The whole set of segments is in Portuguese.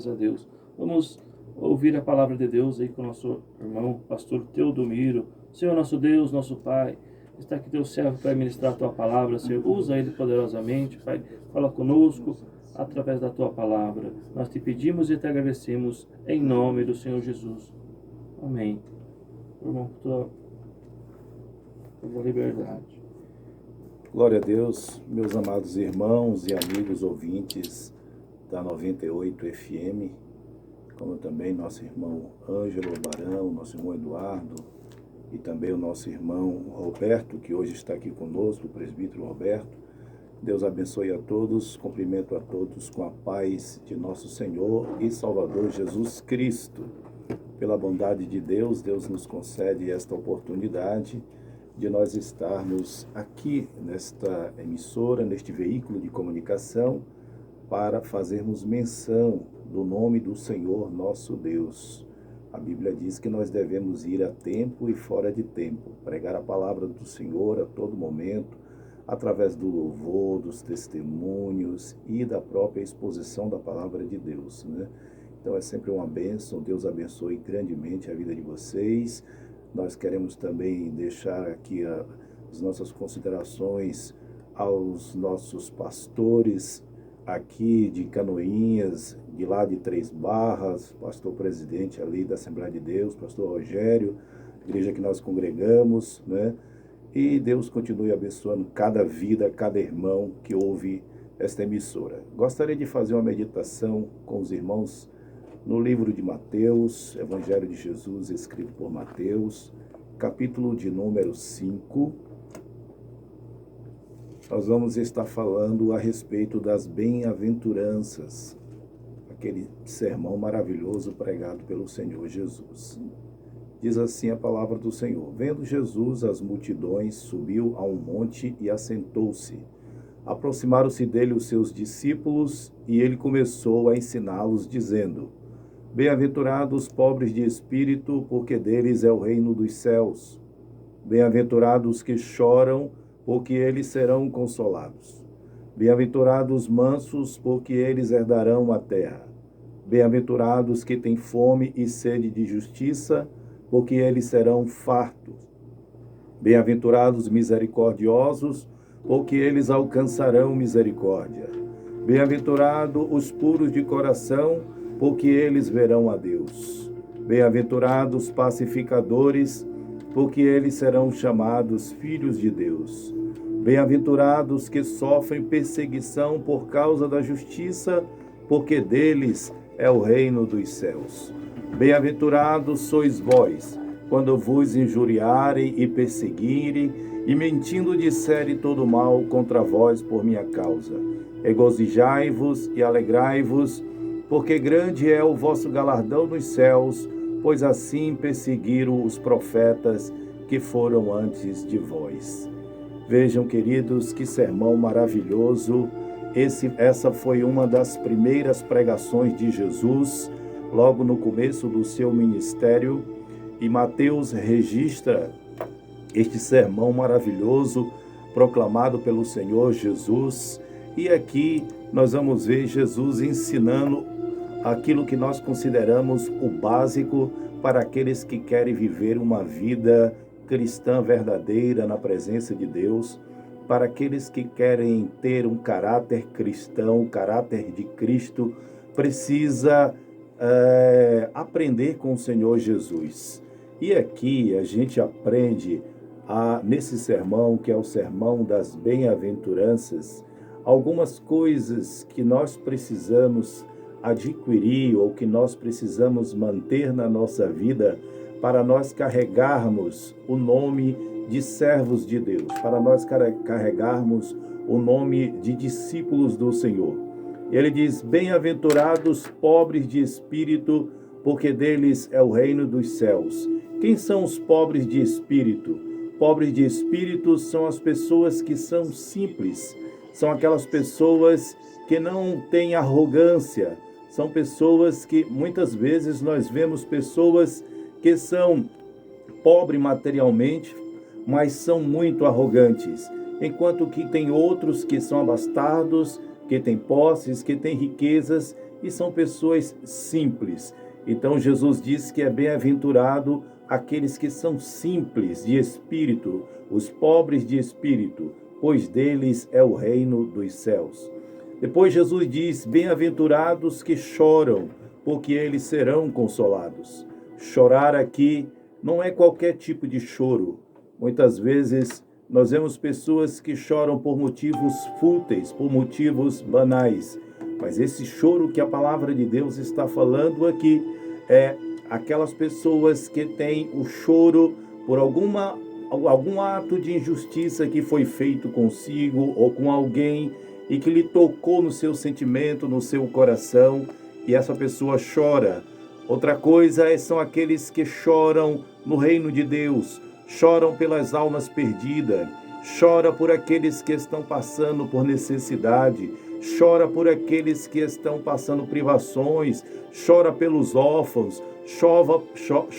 Glórias a Deus. Vamos ouvir a palavra de Deus aí com o nosso irmão, pastor Teodomiro. Senhor, nosso Deus, nosso Pai, está aqui teu servo para ministrar a tua palavra, Senhor. Usa ele poderosamente, Pai. Fala conosco através da tua palavra. Nós te pedimos e te agradecemos em nome do Senhor Jesus. Amém. Irmão, tua liberdade. Glória a Deus, meus amados irmãos e amigos ouvintes da 98 FM, como também nosso irmão Ângelo Barão, nosso irmão Eduardo e também o nosso irmão Roberto, que hoje está aqui conosco, o presbítero Roberto. Deus abençoe a todos, cumprimento a todos com a paz de nosso Senhor e Salvador Jesus Cristo. Pela bondade de Deus, Deus nos concede esta oportunidade de nós estarmos aqui nesta emissora, neste veículo de comunicação, para fazermos menção do nome do Senhor nosso Deus. A Bíblia diz que nós devemos ir a tempo e fora de tempo, pregar a palavra do Senhor a todo momento, através do louvor, dos testemunhos e da própria exposição da palavra de Deus, né? Então é sempre uma bênção. Deus abençoe grandemente a vida de vocês. Nós queremos também deixar aqui as nossas considerações aos nossos pastores aqui de Canoinhas, de lá de Três Barras, pastor presidente ali da Assembleia de Deus, pastor Rogério, igreja que nós congregamos, né? E Deus continue abençoando cada vida, cada irmão que ouve esta emissora. Gostaria de fazer uma meditação com os irmãos no livro de Mateus, Evangelho de Jesus, escrito por Mateus, capítulo de número 5. Nós vamos estar falando a respeito das bem-aventuranças, aquele sermão maravilhoso pregado pelo Senhor Jesus. Diz assim a palavra do Senhor: Vendo Jesus as multidões, subiu a um monte e assentou-se. Aproximaram-se dele os seus discípulos e ele começou a ensiná-los, dizendo: Bem-aventurados os pobres de espírito, porque deles é o reino dos céus. Bem-aventurados os que choram, porque eles serão consolados. Bem-aventurados os mansos, porque eles herdarão a terra. Bem-aventurados os que têm fome e sede de justiça, porque eles serão fartos. Bem-aventurados os misericordiosos, porque eles alcançarão misericórdia. Bem-aventurados os puros de coração, porque eles verão a Deus. Bem-aventurados os pacificadores, porque eles serão chamados filhos de Deus. Bem-aventurados que sofrem perseguição por causa da justiça, porque deles é o reino dos céus. Bem-aventurados sois vós, quando vos injuriarem e perseguirem, e mentindo disserem todo mal contra vós por minha causa. Regozijai-vos e alegrai-vos, porque grande é o vosso galardão nos céus, pois assim perseguiram os profetas que foram antes de vós. Vejam, queridos, que sermão maravilhoso. Essa foi uma das primeiras pregações de Jesus, logo no começo do seu ministério, e Mateus registra este sermão maravilhoso proclamado pelo Senhor Jesus. E aqui nós vamos ver Jesus ensinando aquilo que nós consideramos o básico para aqueles que querem viver uma vida cristã verdadeira na presença de Deus, para aqueles que querem ter um caráter cristão, um caráter de Cristo, precisa aprender com o Senhor Jesus. E aqui a gente aprende, nesse sermão, que é o sermão das bem-aventuranças, algumas coisas que nós precisamos adquirir ou que nós precisamos manter na nossa vida para nós carregarmos o nome de servos de Deus, para nós carregarmos o nome de discípulos do Senhor. Ele diz: Bem-aventurados pobres de espírito, porque deles é o reino dos céus. Quem são os pobres de espírito? Pobres de espírito são as pessoas que são simples, são aquelas pessoas que não têm arrogância, são pessoas que muitas vezes nós vemos pessoas que são pobres materialmente, mas são muito arrogantes, enquanto que tem outros que são abastados, que têm posses, que têm riquezas, e são pessoas simples. Então Jesus diz que é bem-aventurado aqueles que são simples de espírito, os pobres de espírito, pois deles é o reino dos céus. Depois Jesus diz, bem-aventurados que choram, porque eles serão consolados. Chorar aqui não é qualquer tipo de choro. Muitas vezes nós vemos pessoas que choram por motivos fúteis, por motivos banais. Mas esse choro que a palavra de Deus está falando aqui é aquelas pessoas que têm o choro por algum ato de injustiça que foi feito consigo ou com alguém e que lhe tocou no seu sentimento, no seu coração, e essa pessoa chora. Outra coisa são aqueles que choram no reino de Deus, choram pelas almas perdidas, chora por aqueles que estão passando por necessidade, chora por aqueles que estão passando privações, chora pelos órfãos,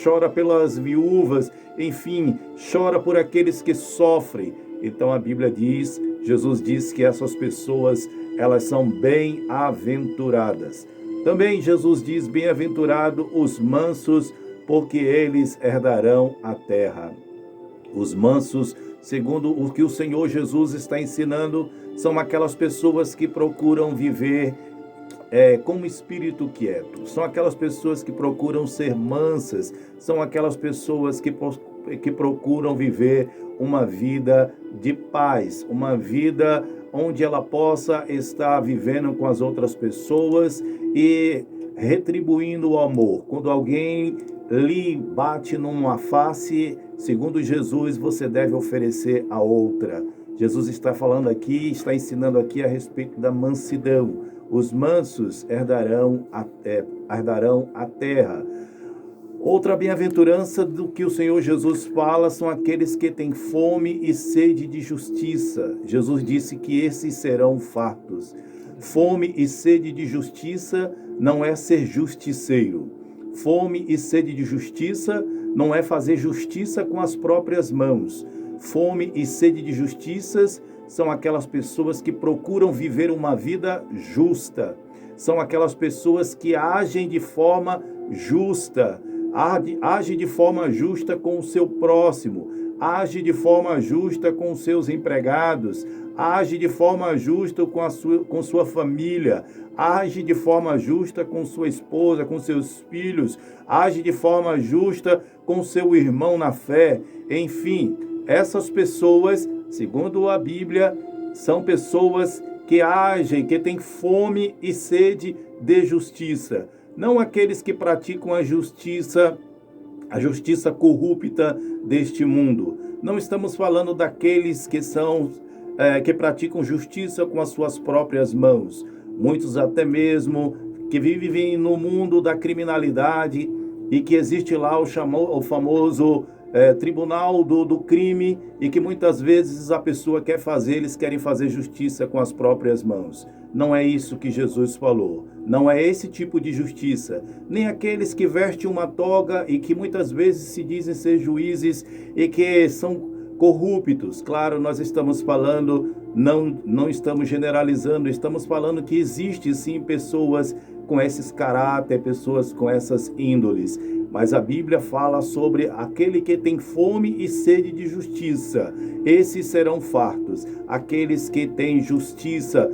chora pelas viúvas, enfim, chora por aqueles que sofrem. Então a Bíblia diz, Jesus diz que essas pessoas, elas são bem-aventuradas. Também Jesus diz, bem-aventurado os mansos, porque eles herdarão a terra. Os mansos, segundo o que o Senhor Jesus está ensinando, são aquelas pessoas que procuram viver com um espírito quieto. São aquelas pessoas que procuram ser mansas, são aquelas pessoas que procuram viver uma vida de paz, uma vida onde ela possa estar vivendo com as outras pessoas e retribuindo o amor. Quando alguém lhe bate numa face, segundo Jesus, você deve oferecer a outra. Jesus está falando aqui, está ensinando aqui a respeito da mansidão. Os mansos herdarão a terra. Outra bem-aventurança do que o Senhor Jesus fala são aqueles que têm fome e sede de justiça. Jesus disse que esses serão fartos. Fome e sede de justiça não é ser justiceiro. Fome e sede de justiça não é fazer justiça com as próprias mãos. Fome e sede de justiça são aquelas pessoas que procuram viver uma vida justa. São aquelas pessoas que agem de forma justa. Age de forma justa com o seu próximo. Age de forma justa com os seus empregados. Age de forma justa com sua família. Age de forma justa com sua esposa, com seus filhos. Age de forma justa com seu irmão na fé. Enfim, essas pessoas, segundo a Bíblia, são pessoas que agem, que têm fome e sede de justiça. Não aqueles que praticam a justiça corrupta deste mundo. Não estamos falando daqueles que praticam justiça com as suas próprias mãos. Muitos até mesmo que vivem no mundo da criminalidade e que existe lá o famoso tribunal do crime, e que muitas vezes a pessoa eles querem fazer justiça com as próprias mãos. Não é isso que Jesus falou. Não é esse tipo de justiça. Nem aqueles que vestem uma toga e que muitas vezes se dizem ser juízes e que são corruptos. Claro, nós estamos falando, não estamos generalizando, estamos falando que existe sim pessoas com esses caráter, pessoas com essas índoles. Mas a Bíblia fala sobre aquele que tem fome e sede de justiça. Esses serão fartos. Aqueles que têm justiça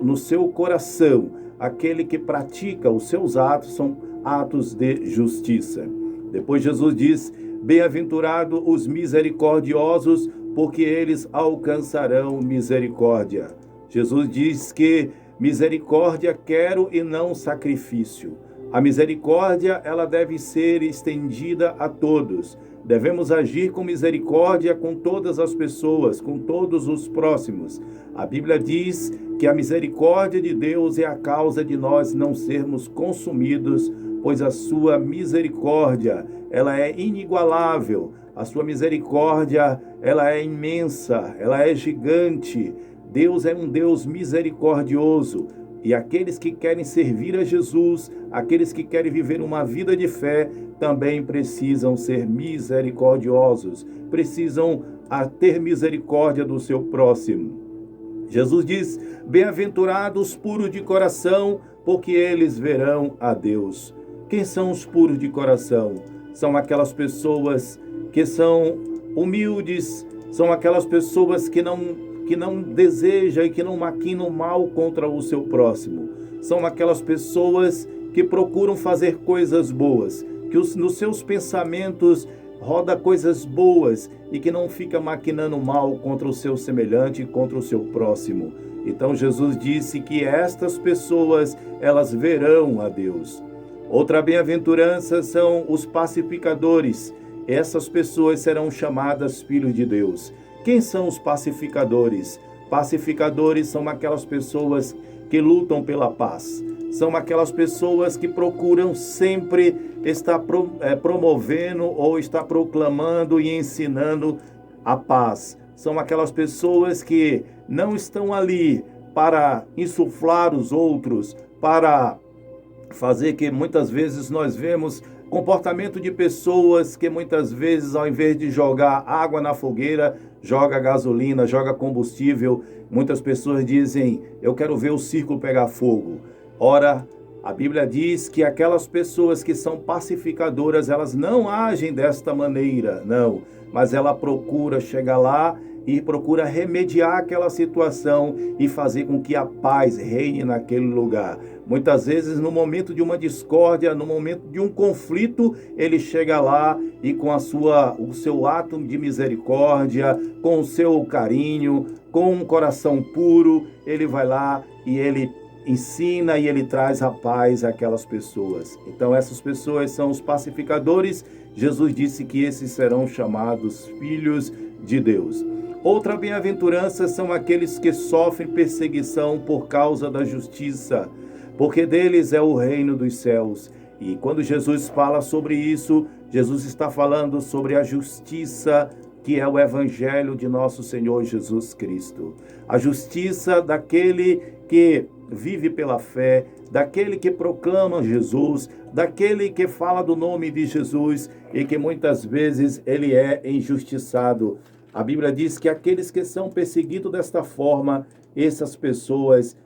no seu coração. Aquele que pratica os seus atos são atos de justiça. Depois Jesus diz, bem-aventurado os misericordiosos, porque eles alcançarão misericórdia. Jesus diz que misericórdia quero e não sacrifício. A misericórdia, ela deve ser estendida a todos. Devemos agir com misericórdia com todas as pessoas, com todos os próximos. A Bíblia diz que a misericórdia de Deus é a causa de nós não sermos consumidos, pois a sua misericórdia, ela é inigualável. A sua misericórdia, ela é imensa, ela é gigante. Deus é um Deus misericordioso. E aqueles que querem servir a Jesus, aqueles que querem viver uma vida de fé, também precisam ser misericordiosos, precisam ter misericórdia do seu próximo. Jesus diz, bem-aventurados puros de coração, porque eles verão a Deus. Quem são os puros de coração? São aquelas pessoas que são humildes, são aquelas pessoas que não desejam e que não maquinam mal contra o seu próximo. São aquelas pessoas que procuram fazer coisas boas, que nos seus pensamentos roda coisas boas e que não fica maquinando mal contra o seu semelhante e contra o seu próximo. Então Jesus disse que estas pessoas, elas verão a Deus. Outra bem-aventurança são os pacificadores. Essas pessoas serão chamadas filhos de Deus. Quem são os pacificadores? Pacificadores são aquelas pessoas que lutam pela paz. São aquelas pessoas que procuram sempre estar promovendo ou estar proclamando e ensinando a paz. São aquelas pessoas que não estão ali para insuflar os outros, para fazer que muitas vezes nós vemos comportamento de pessoas que muitas vezes, ao invés de jogar água na fogueira, joga gasolina, joga combustível. Muitas pessoas dizem, eu quero ver o circo pegar fogo. Ora, a Bíblia diz que aquelas pessoas que são pacificadoras, elas não agem desta maneira, não. Mas ela procura chegar lá e procura remediar aquela situação e fazer com que a paz reine naquele lugar. Muitas vezes, no momento de uma discórdia, no momento de um conflito, ele chega lá e com o seu ato de misericórdia, com o seu carinho, com um coração puro, ele vai lá e ele ensina e ele traz a paz àquelas pessoas. Então essas pessoas são os pacificadores. Jesus disse que esses serão chamados filhos de Deus. Outra bem-aventurança são aqueles que sofrem perseguição por causa da justiça, porque deles é o reino dos céus. E quando Jesus fala sobre isso, Jesus está falando sobre a justiça, que é o evangelho de nosso Senhor Jesus Cristo. A justiça daquele que vive pela fé, daquele que proclama Jesus, daquele que fala do nome de Jesus e que muitas vezes ele é injustiçado. A Bíblia diz que aqueles que são perseguidos desta forma, essas pessoas,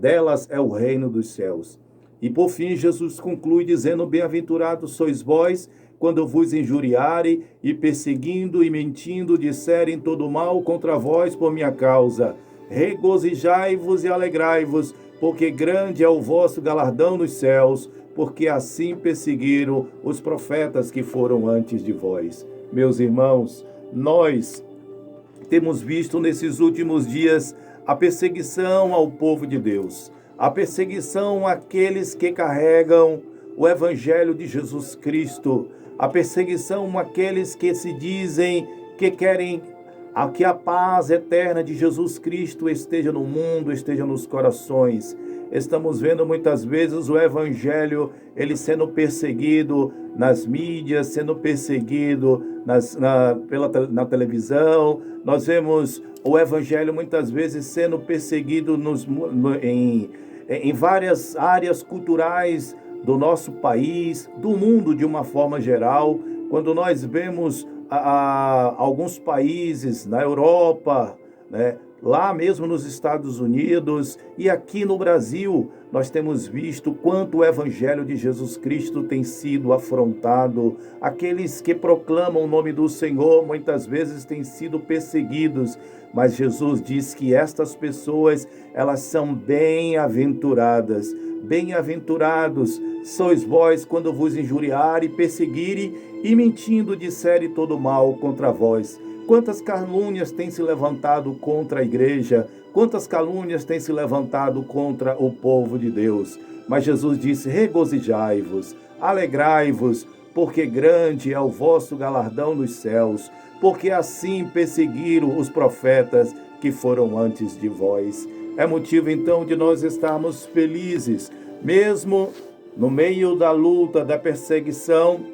delas é o reino dos céus. E por fim, Jesus conclui dizendo, bem-aventurados sois vós, quando vos injuriarem e perseguindo e mentindo, disserem todo mal contra vós por minha causa. Regozijai-vos e alegrai-vos, porque grande é o vosso galardão nos céus, porque assim perseguiram os profetas que foram antes de vós. Meus irmãos, nós temos visto nesses últimos dias a perseguição ao povo de Deus, a perseguição àqueles que carregam o evangelho de Jesus Cristo, a perseguição àqueles que se dizem que querem que a paz eterna de Jesus Cristo esteja no mundo, esteja nos corações. Estamos vendo muitas vezes o evangelho, ele sendo perseguido nas mídias, sendo perseguido na televisão. Nós vemos o evangelho muitas vezes sendo perseguido em várias áreas culturais do nosso país, do mundo de uma forma geral. Quando nós vemos alguns países na Europa, né, lá mesmo nos Estados Unidos e aqui no Brasil, nós temos visto quanto o evangelho de Jesus Cristo tem sido afrontado. Aqueles que proclamam o nome do Senhor muitas vezes têm sido perseguidos, mas Jesus diz que estas pessoas, elas são bem-aventuradas. Bem-aventurados sois vós quando vos injuriarem, perseguirem e mentindo disserem todo mal contra vós. Quantas calúnias têm se levantado contra a igreja, quantas calúnias têm se levantado contra o povo de Deus. Mas Jesus disse, regozijai-vos, alegrai-vos, porque grande é o vosso galardão nos céus, porque assim perseguiram os profetas que foram antes de vós. É motivo então de nós estarmos felizes, mesmo no meio da luta, da perseguição,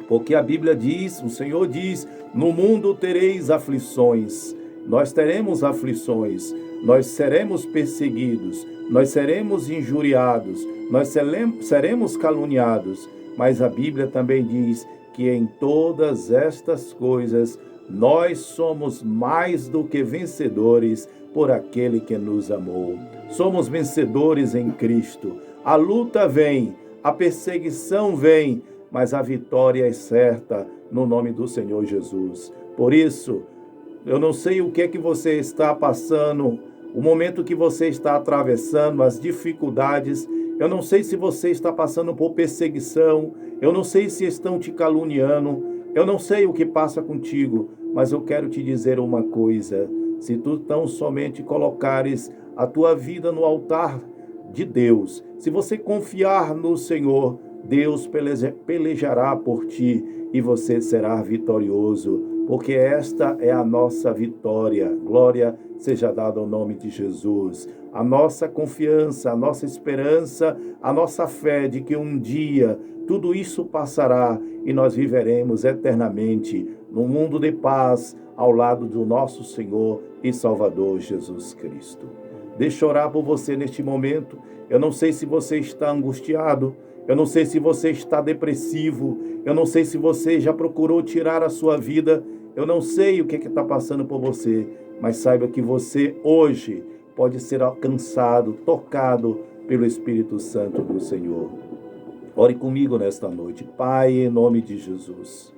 porque a Bíblia diz, o Senhor diz, no mundo tereis aflições. Nós teremos aflições, nós seremos perseguidos, nós seremos injuriados, nós seremos caluniados, mas a Bíblia também diz que em todas estas coisas nós somos mais do que vencedores por aquele que nos amou. Somos vencedores em Cristo. A luta vem, a perseguição vem, mas a vitória é certa no nome do Senhor Jesus. Por isso, eu não sei o que é que você está passando, o momento que você está atravessando, as dificuldades. Eu não sei se você está passando por perseguição, eu não sei se estão te caluniando, eu não sei o que passa contigo, mas eu quero te dizer uma coisa: se tu tão somente colocares a tua vida no altar de Deus, se você confiar no Senhor, Deus pelejará por ti e você será vitorioso, porque esta é a nossa vitória. Glória seja dada ao nome de Jesus. A nossa confiança, a nossa esperança, a nossa fé de que um dia tudo isso passará e nós viveremos eternamente num mundo de paz ao lado do nosso Senhor e Salvador Jesus Cristo. Deixa eu orar por você neste momento. Eu não sei se você está angustiado, eu não sei se você está depressivo, eu não sei se você já procurou tirar a sua vida, eu não sei o que está passando por você, mas saiba que você hoje pode ser alcançado, tocado pelo Espírito Santo do Senhor. Ore comigo nesta noite. Pai, em nome de Jesus.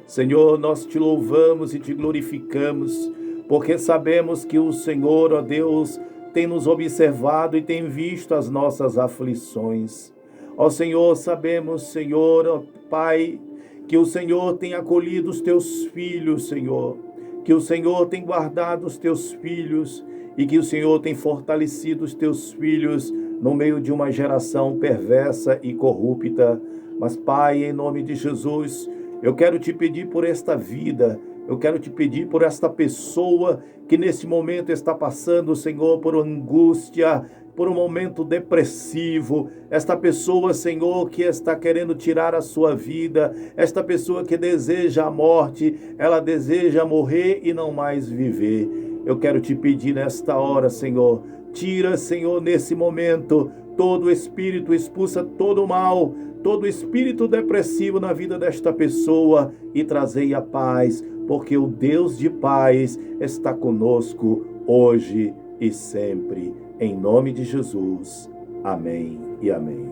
Senhor, nós te louvamos e te glorificamos, porque sabemos que o Senhor, ó Deus, tem nos observado e tem visto as nossas aflições. Ó Senhor, sabemos, Senhor, ó Pai, que o Senhor tem acolhido os teus filhos, Senhor, que o Senhor tem guardado os teus filhos e que o Senhor tem fortalecido os teus filhos no meio de uma geração perversa e corrupta. Mas, Pai, em nome de Jesus, eu quero te pedir por esta vida, eu quero te pedir por esta pessoa que nesse momento está passando, Senhor, por angústia, por um momento depressivo, esta pessoa, Senhor, que está querendo tirar a sua vida, esta pessoa que deseja a morte, ela deseja morrer e não mais viver. Eu quero te pedir nesta hora, Senhor, tira, Senhor, nesse momento, todo espírito, expulsa todo o mal, todo espírito depressivo na vida desta pessoa e trazei a paz, porque o Deus de paz está conosco hoje e sempre. Em nome de Jesus. Amém e amém.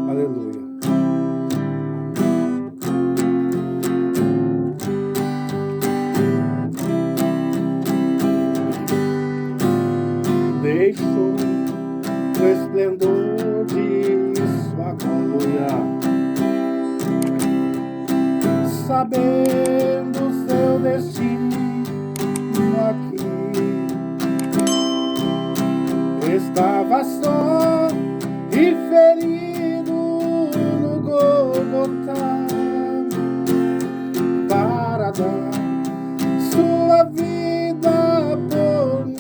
Aleluia. Deixo o esplendor de sua glória, sabendo seu destino aqui. Estava só e ferido no Gólgota para dar sua vida por mim.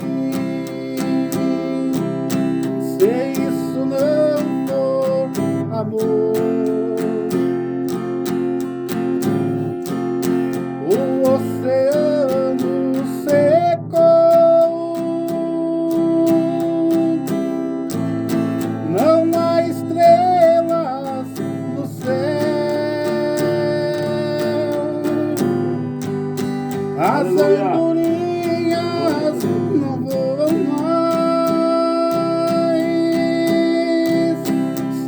Se isso não for amor, o oceano secou, não há estrelas no céu, as andorinhas não voam mais.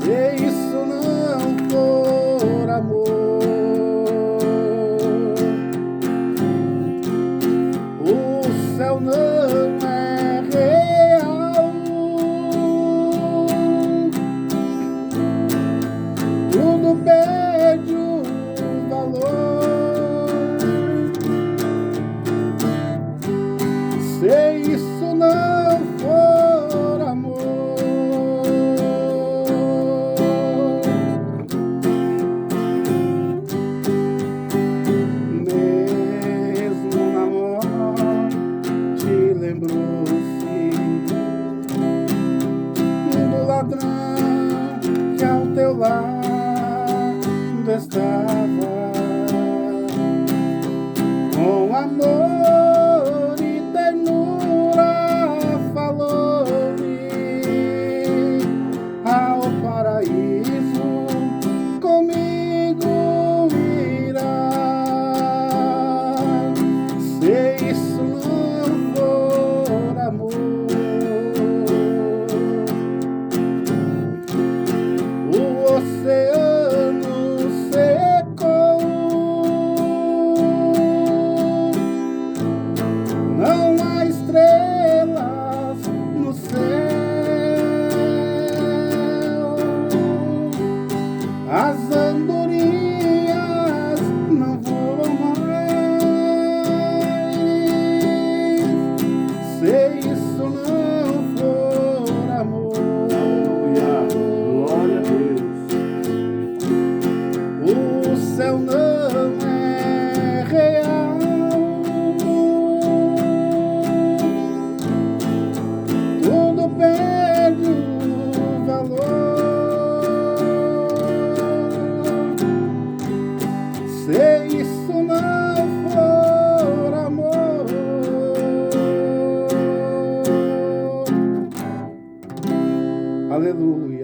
Se isso não for amor, o céu não é real, tudo perde o valor. Se isso não for amor, mesmo na morte lembrou-se do ladrão que ao teu lado estava, com amor e ternura falou-me, ao paraíso comigo irá. Se isso não for amor, Aleluia.